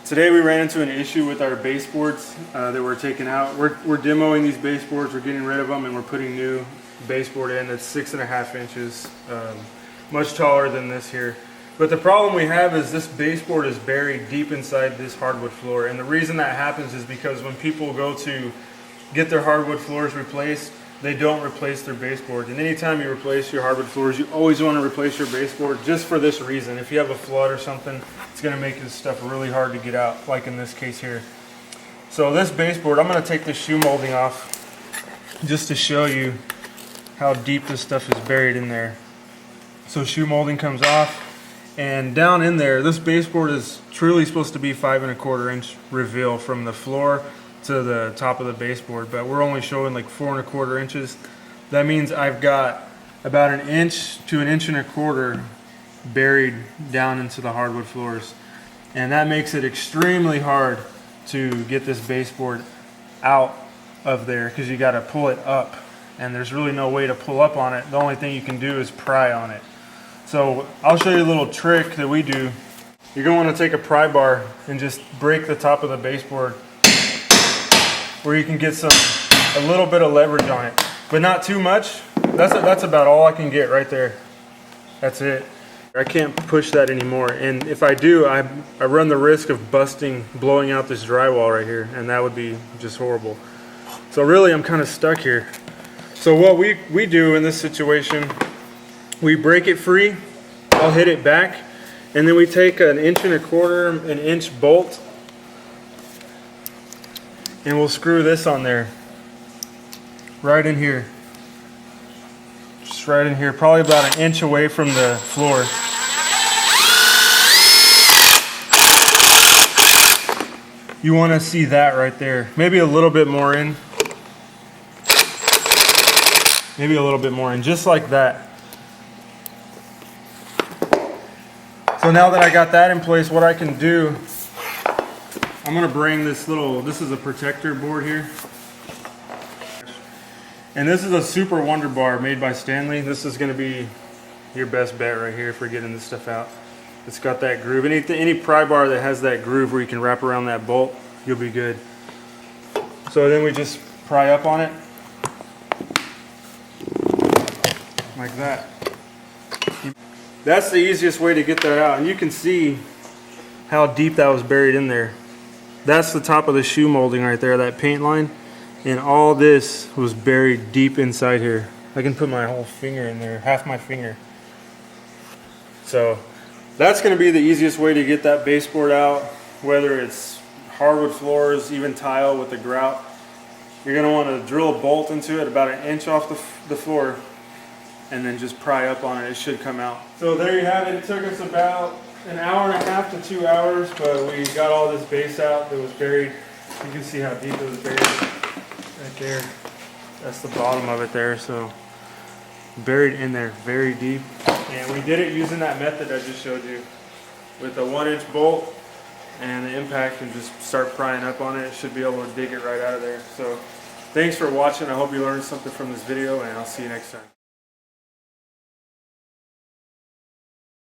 Today we ran into an issue with our baseboards that we're taking out. We're demoing these baseboards, we're getting rid of them, and we're putting new baseboard in that's 6.5 inches, much taller than this here. But the problem we have is this baseboard is buried deep inside this hardwood floor, and the reason that happens is because when people go to get their hardwood floors replaced, they don't replace their baseboards. And anytime you replace your hardwood floors, you always want to replace your baseboard just for this reason. If you have a flood or something, it's going to make this stuff really hard to get out, like in this case here. So this baseboard, I'm going to take the shoe molding off just to show you how deep this stuff is buried in there. So shoe molding comes off, and down in there, this baseboard is truly supposed to be 5.25 inch reveal from the floor to the top of the baseboard, but we're only showing like 4.25 inches. That means I've got about 1 inch to 1.25 inches buried down into the hardwood floors, and that makes it extremely hard to get this baseboard out of there because you got to pull it up, and there's really no way to pull up on it. The only thing you can do is pry on it. So I'll show you a little trick that we do. You're going to want to take a pry bar and just break the top of the baseboard where you can get a little bit of leverage on it, but not too much. That's about all I can get right there. That's it. I can't push that anymore, and if I do, I run the risk of blowing out this drywall right here, and that would be just horrible. So really, I'm kind of stuck here. So what we do in this situation, we break it free, I'll hit it back, and then we take 1.25 inch bolt, and we'll screw this on there, right in here. Just right in here, probably about 1 inch away from the floor. You want to see that right there. Maybe a little bit more in. Maybe a little bit more in, just like that. So now that I got that in place, what I can do, I'm going to bring this is a protector board here. And this is a Super Wonder Bar made by Stanley. This is going to be your best bet right here for getting this stuff out. It's got that groove. Any pry bar that has that groove where you can wrap around that bolt, you'll be good. So then we just pry up on it. Like that. That's the easiest way to get that out. And you can see how deep that was buried in there. That's the top of the shoe molding right there, that paint line. And all this was buried deep inside here. I can put my whole finger in there, half my finger. So that's going to be the easiest way to get that baseboard out, whether it's hardwood floors, even tile with the grout. You're going to want to drill a bolt into it about 1 inch off the floor, and then just pry up on it. It should come out. So there you have it. It took us about 1.5 hours to 2 hours, but we got all this base out that was buried. You can see how deep it was buried right there. That's the bottom of it there. So buried in there very deep, and we did it using that method I just showed you with a 1 inch bolt and the impact, and just start prying up on it. It should be able to dig it right out of there. So thanks for watching. I hope you learned something from this video, and I'll see you next time.